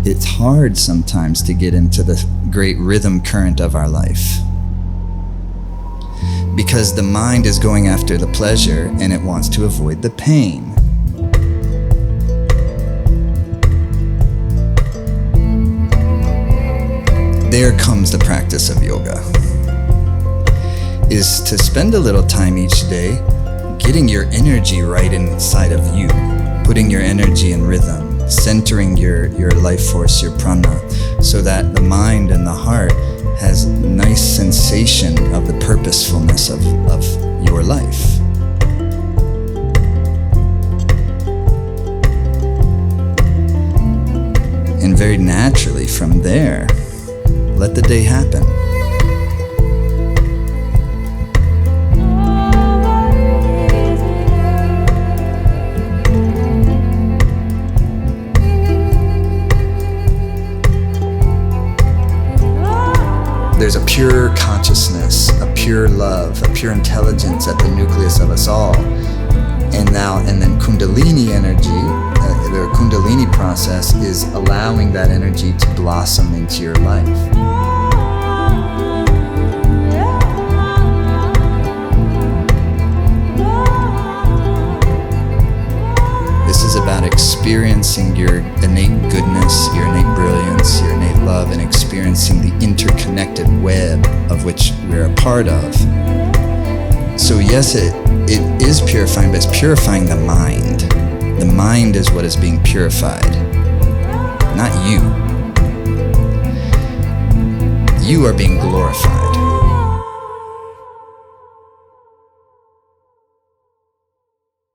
it's hard sometimes to get into the great rhythm current of our life. Because the mind is going after the pleasure and it wants to avoid the pain. There comes the practice of yoga. Is to spend a little time each day getting your energy right inside of you, putting your energy in rhythm, centering your life force, your prana, so that the mind and the heart has nice sensation of the purposefulness of your life. And very naturally from there, let the day happen. There's a pure consciousness, a pure love, a pure intelligence at the nucleus of us all. And then Kundalini energy, the Kundalini process is allowing that energy to blossom into your life. This is about experiencing your innate goodness, your innate brilliance, your innate love, and experiencing the interconnected web of which we're a part of. So yes, it is purifying, but it's purifying the mind. The mind is what is being purified, not you. You are being glorified.